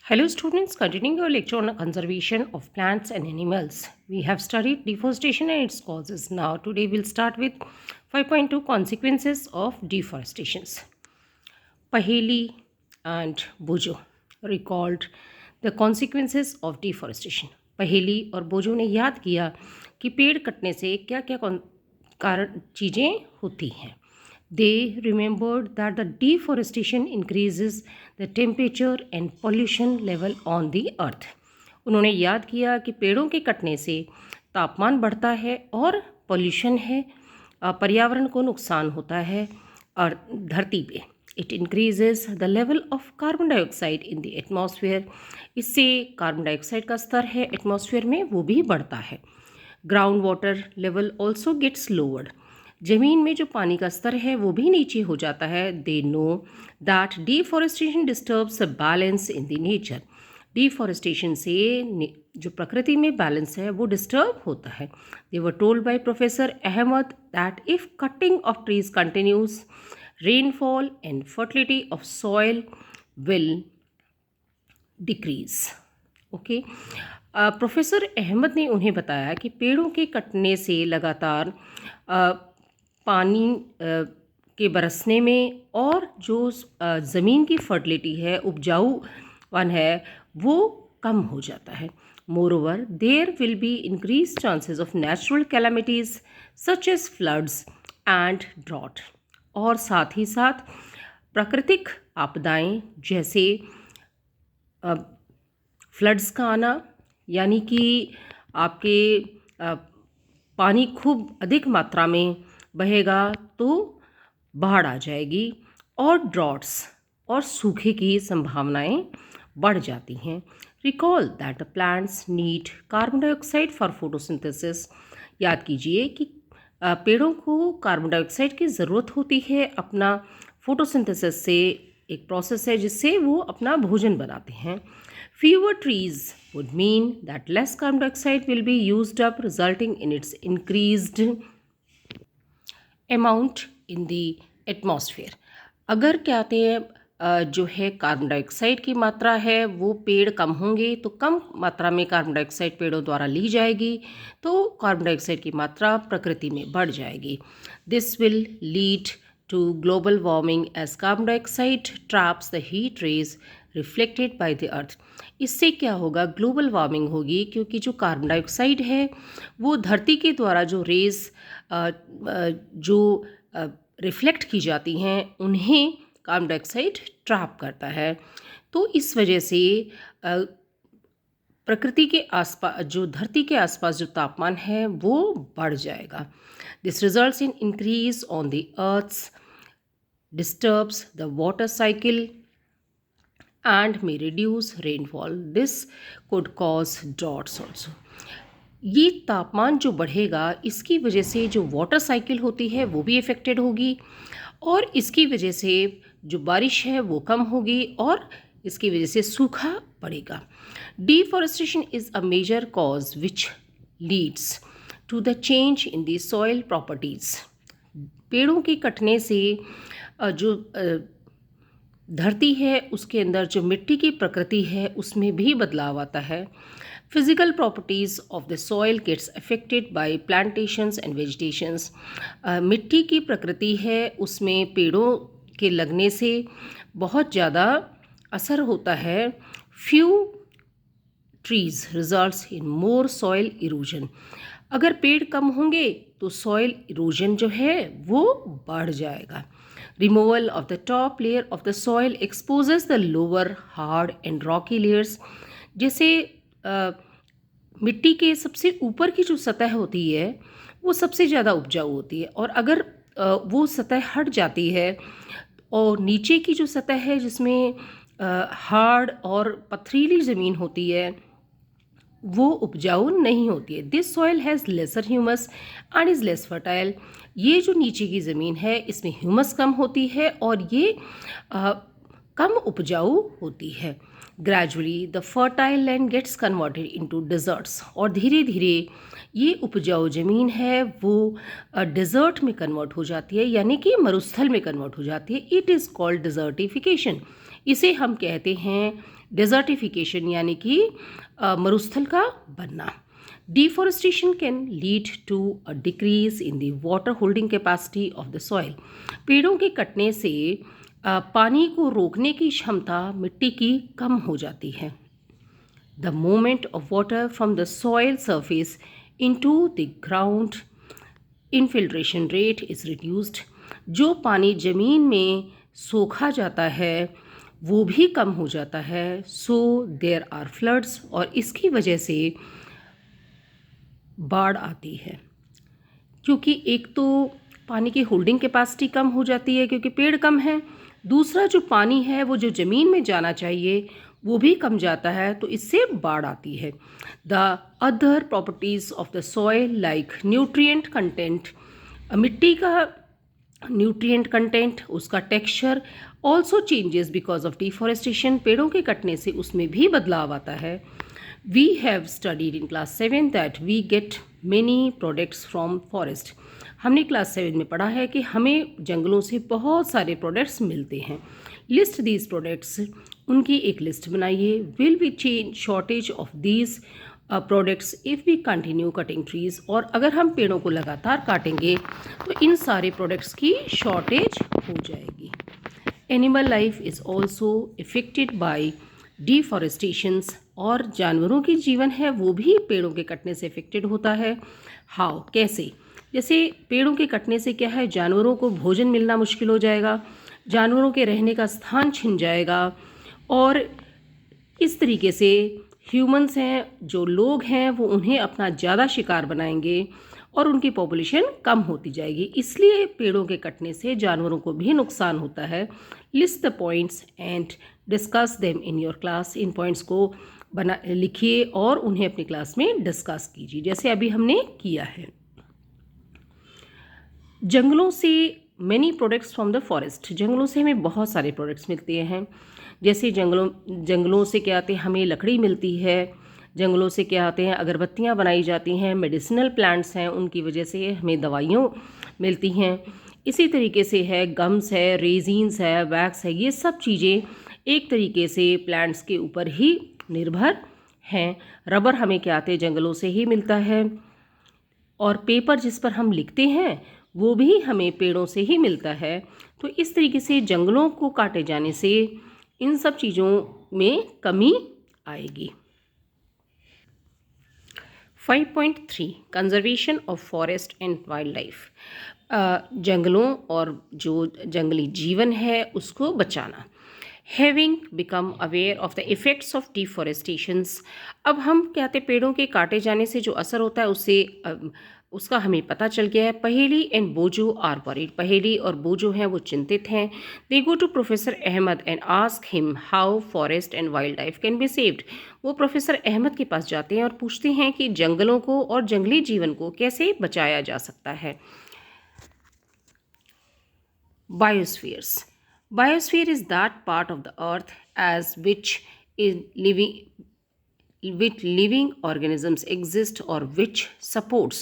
Hello students, continuing our lecture on conservation of plants and animals. We have studied deforestation and its causes. Now today we'll start with 5.2 consequences of deforestation. Paheli and Bojo recalled the consequences of deforestation. पहेली और बोजो ने याद किया कि पेड़ कटने से क्या क्या कारण चीज़ें होती हैं. They remembered that the deforestation increases the temperature and pollution level on the earth. उन्होंने याद किया कि पेड़ों के कटने से तापमान बढ़ता है और पोल्यूशन है, पर्यावरण को नुकसान होता है और धरती पे. It increases the level of carbon dioxide in the atmosphere. इससे कार्बन डाइऑक्साइड का स्तर है एटमॉस्फेयर में वो भी बढ़ता है. Ground water level also gets lowered. ज़मीन में जो पानी का स्तर है वो भी नीचे हो जाता है. They know that deforestation disturbs the balance in the nature. Deforestation से जो प्रकृति में बैलेंस है वो डिस्टर्ब होता है. They were told by professor Ahmad that if cutting of trees continues rainfall and fertility of soil will decrease. Okay, professor Ahmad ने उन्हें बताया कि पेड़ों के कटने से लगातार पानी के बरसने में और जो ज़मीन की फर्टिलिटी है, उपजाऊपन है, वो कम हो जाता है. Moreover there will be increase chances of natural calamities such as floods and drought. और साथ ही साथ प्राकृतिक आपदाएं जैसे फ्लड्स का आना, यानी कि आपके पानी खूब अधिक मात्रा में बहेगा तो बाढ़ आ जाएगी, और ड्रॉट्स और सूखे की संभावनाएं बढ़ जाती हैं. Recall that the plants need carbon dioxide for photosynthesis. याद कीजिए कि पेड़ों को कार्बन डाइऑक्साइड की ज़रूरत होती है अपना फोटोसिंथेसिस से. एक प्रोसेस है जिससे वो अपना भोजन बनाते हैं. fewer trees would mean that less carbon dioxide will be used up, resulting in its increased amount in the atmosphere. अगर क्या कहते हैं जो है कार्बन डाइऑक्साइड की मात्रा है वो पेड़ कम होंगे तो कम मात्रा में कार्बन डाइऑक्साइड पेड़ों द्वारा ली जाएगी, तो कार्बन डाइऑक्साइड की मात्रा प्रकृति में बढ़ जाएगी. This will lead to global warming as carbon dioxide traps the heat rays reflected by the earth. इससे क्या होगा, ग्लोबल वार्मिंग होगी, क्योंकि जो कार्बन डाइऑक्साइड है वो धरती के द्वारा जो रेज जो रिफ्लेक्ट की जाती हैं उन्हें कार्बन डाइऑक्साइड ट्रैप करता है. तो इस वजह से प्रकृति के आसपास, जो धरती के आसपास जो तापमान है वो बढ़ जाएगा. This results in increase on the earth's, disturbs the water cycle and may reduce rainfall. This could cause droughts also. ये तापमान जो बढ़ेगा इसकी वजह से जो वाटर साइकिल होती है वो भी इफ़ेक्टेड होगी, और इसकी वजह से जो बारिश है वो कम होगी, और इसकी वजह से सूखा पड़ेगा. Deforestation is a major cause which leads to the change in the soil properties. पेड़ों के कटने से जो धरती है उसके अंदर जो मिट्टी की प्रकृति है उसमें भी बदलाव आता है. Physical properties of the soil gets affected by plantations and vegetations. मिट्टी की प्रकृति है उसमें पेड़ों के लगने से बहुत ज़्यादा असर होता है. Few trees results in more soil erosion. अगर पेड़ कम होंगे तो सॉइल इरोजन जो है वो बढ़ जाएगा. Removal of the top layer of the soil exposes the lower hard and rocky layers. जैसे मिट्टी के सबसे ऊपर की जो सतह होती है वो सबसे ज़्यादा उपजाऊ होती है, और अगर वो सतह हट जाती है और नीचे की जो सतह है जिसमें हार्ड और पथरीली ज़मीन होती है वो उपजाऊ नहीं होती है. This soil has lesser humus and is less fertile. ये जो नीचे की ज़मीन है इसमें ह्यूमस कम होती है और ये कम उपजाऊ होती है. Gradually the fertile land gets converted into deserts. और धीरे धीरे ये उपजाऊ ज़मीन है वो डिज़र्ट में कन्वर्ट हो जाती है, यानी कि मरुस्थल में कन्वर्ट हो जाती है. It is called desertification. इसे हम कहते हैं डेजर्टिफिकेशन, यानी कि मरुस्थल का बनना। Deforestation can lead to a decrease in the water holding capacity of the soil. पेड़ों के कटने से पानी को रोकने की क्षमता मिट्टी की कम हो जाती है। The movement of water from the soil surface into the ground, infiltration rate is reduced। जो पानी जमीन में सोखा जाता है वो भी कम हो जाता है। सो देयर आर फ्लड्स, और इसकी वजह से बाढ़ आती है, क्योंकि एक तो पानी की होल्डिंग कैपेसिटी कम हो जाती है क्योंकि पेड़ कम हैं, दूसरा जो पानी है वो जो ज़मीन में जाना चाहिए वो भी कम जाता है, तो इससे बाढ़ आती है। The other properties of the soil like nutrient content, मिट्टी का न्यूट्रिएंट कंटेंट, उसका texture also changes because of deforestation. पेड़ों के कटने से उसमें भी बदलाव आता है। We have studied in class 7 that we get many products from forest. हमने क्लास 7 में पढ़ा है कि हमें जंगलों से बहुत सारे प्रोडक्ट्स मिलते हैं। लिस्ट दीज प्रोडक्ट्स, उनकी एक लिस्ट बनाइए। Will be change shortage of these products if we continue cutting trees. और अगर हम पेड़ों को लगातार काटेंगे तो इन सारे प्रोडक्ट्स की शॉर्टेज हो जाएगी। Animal life is also affected by deforestations, और जानवरों की जीवन है वो भी पेड़ों के कटने से इफेक्टेड होता है। हाउ, कैसे? जैसे पेड़ों के कटने से क्या है, जानवरों को भोजन मिलना मुश्किल हो जाएगा, जानवरों के रहने का स्थान छिन जाएगा, और इस तरीके से ह्यूमंस हैं, जो लोग हैं, वो उन्हें अपना ज़्यादा शिकार बनाएंगे और उनकी पॉपुलेशन कम होती जाएगी। इसलिए पेड़ों के कटने से जानवरों को भी नुकसान होता है। List the points and discuss them in your class. In points को लिखिए और उन्हें अपनी क्लास में डिस्कस कीजिए, जैसे अभी हमने किया है। जंगलों से many products from the forest. जंगलों से हमें बहुत सारे प्रोडक्ट्स मिलते हैं। जैसे जंगलों से क्या आते हैं, हमें लकड़ी मिलती है। जंगलों से क्या आते हैं, अगरबत्तियाँ बनाई जाती हैं, मेडिसिनल प्लांट्स हैं, उनकी वजह से हमें दवाइयाँ मिलती हैं। इसी तरीके से है गम्स है, रेजिन्स है, वैक्स है, ये सब चीज़ें एक तरीके से प्लांट्स के ऊपर ही निर्भर हैं। रबर हमें क्या आते हैं, जंगलों से ही मिलता है। और पेपर जिस पर हम लिखते हैं वो भी हमें पेड़ों से ही मिलता है। तो इस तरीके से जंगलों को काटे जाने से इन सब चीज़ों में कमी आएगी। 5.3 conservation of forest and wild life. जंगलों और जो जंगली जीवन है उसको बचाना। Having become aware of the effects of deforestations. अब हम कहते पेड़ों के काटे जाने से जो असर होता है उसका हमें पता चल गया है। पहेली एंड बोजो आर वरीड। पहेली और बोजो हैं वो चिंतित हैं। They go to professor Ahmad and ask him how forest and wild life can be saved. वो प्रोफेसर अहमद के पास जाते हैं और पूछते हैं कि जंगलों को और जंगली जीवन को कैसे बचाया जा सकता है। बायोस्फीयर्स। Biosphere is that part of the earth as which living organisms exist or which supports।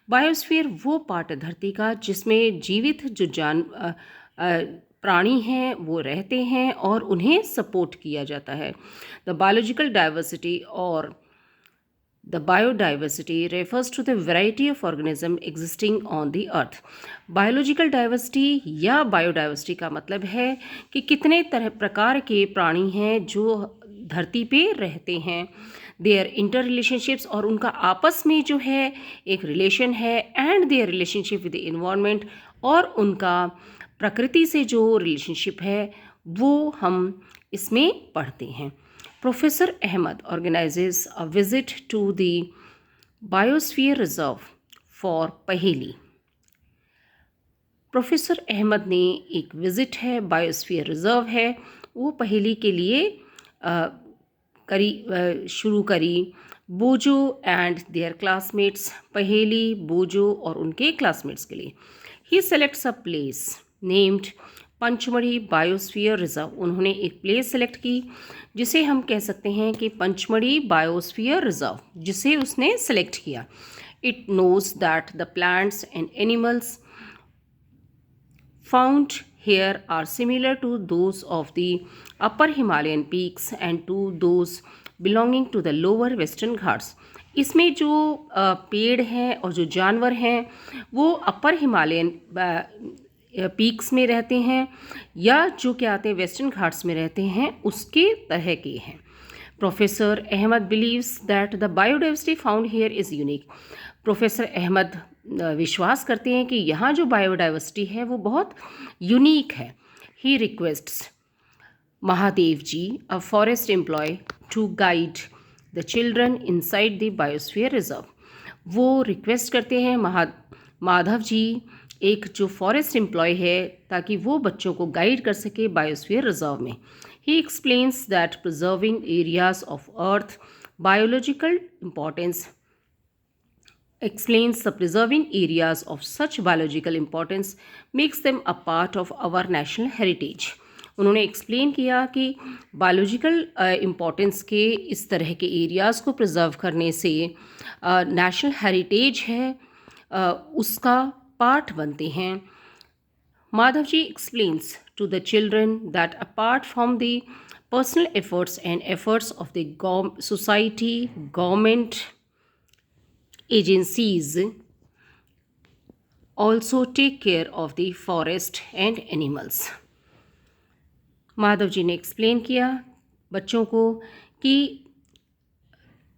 Biosphere वो पार्ट है धरती का जिसमें जीवित जो प्राणी हैं वो रहते हैं और उन्हें सपोर्ट किया जाता है। द बायोलॉजिकल डाइवर्सिटी और The biodiversity refers to the variety of organism existing on the earth। Biological diversity या बायोडाइवर्सिटी का मतलब है कि कितने तरह प्रकार के प्राणी हैं जो धरती पे रहते हैं। देयर इंटर रिलेशनशिप्स, और उनका आपस में जो है एक रिलेशन है। And their relationship with the environment, और उनका प्रकृति से जो रिलेशनशिप है वो हम इसमें पढ़ते हैं। Professor Ahmed organizes a visit to the Biosphere Reserve for पहेली। प्रोफेसर अहमद ने एक विज़िट है, बायोस्फीयर रिज़र्व है, वो पहेली के लिए शुरू करी। बोजो एंड देयर क्लासमेट्स। पहेली बोजो और उनके क्लासमेट्स के लिए। He selects a place named Pachmarhi biosphere reserve. उन्होंने एक प्लेस सेलेक्ट की जिसे हम कह सकते हैं कि पंचमढ़ी बायोस्फीयर रिजर्व, जिसे उसने सेलेक्ट किया। It knows that the plants and animals found here are similar to those of the upper Himalayan peaks and to those belonging to the lower western Ghats. इसमें जो पेड़ हैं और जो जानवर हैं वो अपर हिमालयन पीक्स में रहते हैं या जो क्या आते हैं वेस्टर्न घाट्स में रहते हैं उसके तरह के हैं. Professor Ahmed believes that the biodiversity found here is unique. Professor Ahmed विश्वास करते हैं कि यहाँ जो बायोडाइवर्सिटी है वो बहुत यूनिक है. He requests Mahadev ji, a forest employ, to guide the children inside the biosphere reserve. वो रिक्वेस्ट करते हैं माधव जी, एक जो फॉरेस्ट एम्प्लॉय है, ताकि वो बच्चों को गाइड कर सके बायोस्फीयर रिजर्व में. ही explains that preserving areas of earth biological importance explains the preserving areas of such biological importance makes them a part of our national heritage. उन्होंने एक्सप्लेन किया कि बायोलॉजिकल इम्पोर्टेंस के इस तरह के एरियाज़ को प्रिजर्व करने से नेशनल हेरिटेज है उसका पार्ट बनते हैं. Madhav ji explains to the children that apart from the personal efforts and efforts of the society, government agencies also take care of the forest and animals. Madhav ji ने एक्सप्लेन किया बच्चों को कि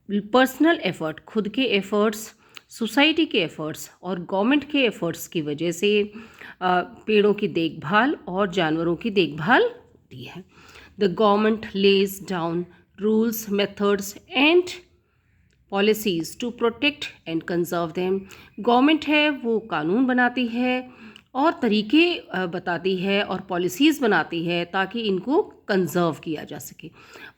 पर्सनल एफ़र्ट, खुद के एफ़र्ट्स, सोसाइटी के एफ़र्ट्स और government के एफ़र्ट्स की वजह से पेड़ों की देखभाल और जानवरों की देखभाल होती है. The government lays down rules, methods and policies to protect and conserve them. Government है वो कानून बनाती है और तरीके बताती है और पॉलिसीज़ बनाती है ताकि इनको कंजर्व किया जा सके.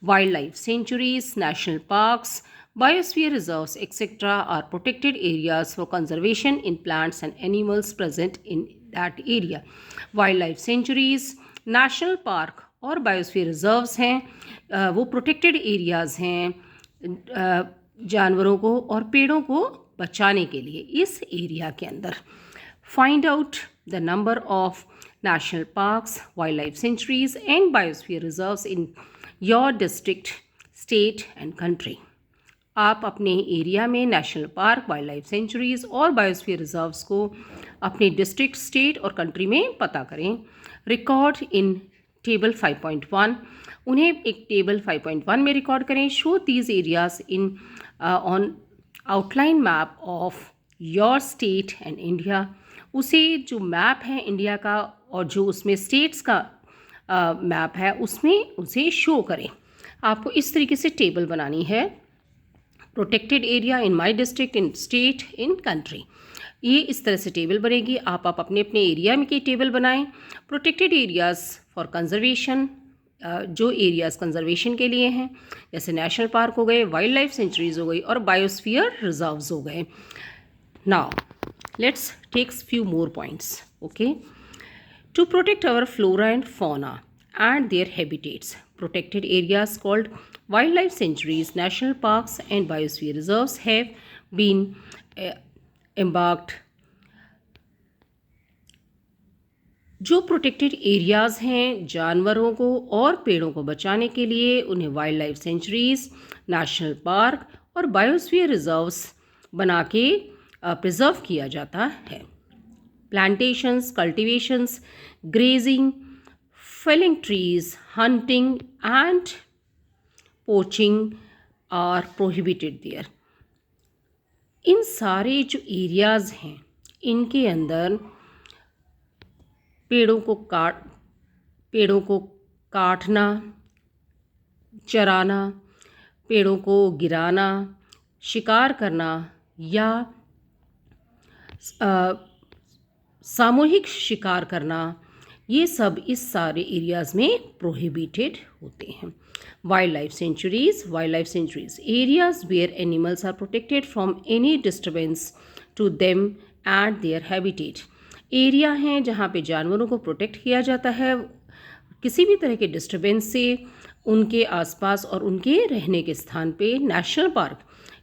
Wild life sanctuaries, national parks, biosphere reserves etcetera are protected areas for conservation in plants and animals present in that area. Wild life sanctuaries, national park और बायोस्फीयर रिजर्व्स हैं, वो प्रोटेक्टेड एरियाज़ हैं जानवरों को और पेड़ों को बचाने के लिए इस एरिया के अंदर. Find out the number of national parks, wild life centuries and biosphere reserves in your district, state and country. आप अपने एरिया में national park, wild life centuries और बायोस्फीयर रिजर्व्स को अपने डिस्ट्रिक्ट, स्टेट और कंट्री में पता करें. Record in table 5.1. उन्हें एक टेबल 5.1 में रिकॉर्ड करें. Show these areas in on outline map of your state and India. उसे जो मैप है इंडिया का और जो उसमें स्टेट्स का मैप है उसमें उसे शो करें. आपको इस तरीके से टेबल बनानी है. Protected area in my district, in state, in country. ये इस तरह से टेबल बनेगी. आप अपने अपने एरिया में की टेबल बनाएं. प्रोटेक्टेड एरियाज़ फॉर कंजर्वेशन, जो एरियाज़ कंजर्वेशन के लिए हैं जैसे नेशनल पार्क हो गए, वाइल्ड लाइफ सेंचुरीज हो गई और बायोस्फीयर रिजर्व्स हो गए. Now let's takes few more points. Okay, to protect our flora and fauna and their habitats, protected areas called wild life sanctuaries, national parks and biosphere reserves have been embarked. जो protected areas हैं जानवरों को और पेड़ों को बचाने के लिए उन्हें wild life sanctuaries, national park और बायोस्फीयर रिजर्व्स बना के प्रिजर्व किया जाता है. Plantations, cultivations, grazing, felling trees, hunting and poaching are prohibited there. इन सारे जो एरियाज़ हैं इनके अंदर पेड़ों को काटना, चराना, पेड़ों को गिराना, शिकार करना या सामूहिक शिकार करना, ये सब इस सारे एरियाज़ में प्रोहिबिटेड होते हैं. Wild life sanctuaries areas where animals are protected from any disturbance to them and their habitat. Area हैं जहाँ पे जानवरों को प्रोटेक्ट किया जाता है किसी भी तरह के डिस्टर्बेंस से उनके आसपास और उनके रहने के स्थान पे. National park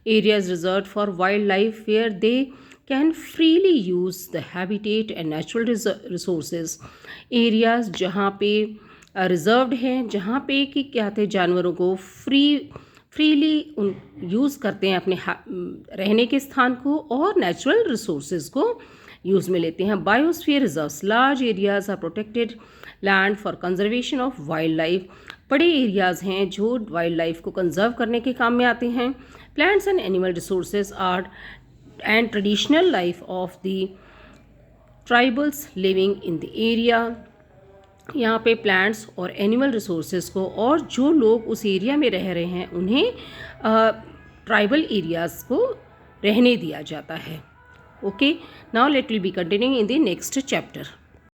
areas reserve for wild life where they can freely use the habitat and natural resources. Areas जहाँ पे रिजर्व्ड हैं, जहाँ पे कि क्या कहते हैं जानवरों को फ्रीली यूज़ करते हैं अपने रहने के स्थान को और नेचुरल रिसोर्सेज को यूज़ में लेते हैं. Biosphere reserves, large areas are protected land for conservation of wild life. बड़े एरियाज़ हैं जो वाइल्ड लाइफ को कंजर्व करने के काम में आते हैं. Plants and animal resources are and traditional life of the tribals living in the area. यहाँ पे प्लांट्स और एनिमल रिसोर्सेज को और जो लोग उस एरिया में रह रहे हैं उन्हें ट्राइबल एरियाज़ को रहने दिया जाता है. Okay, now let will be continuing in the next chapter.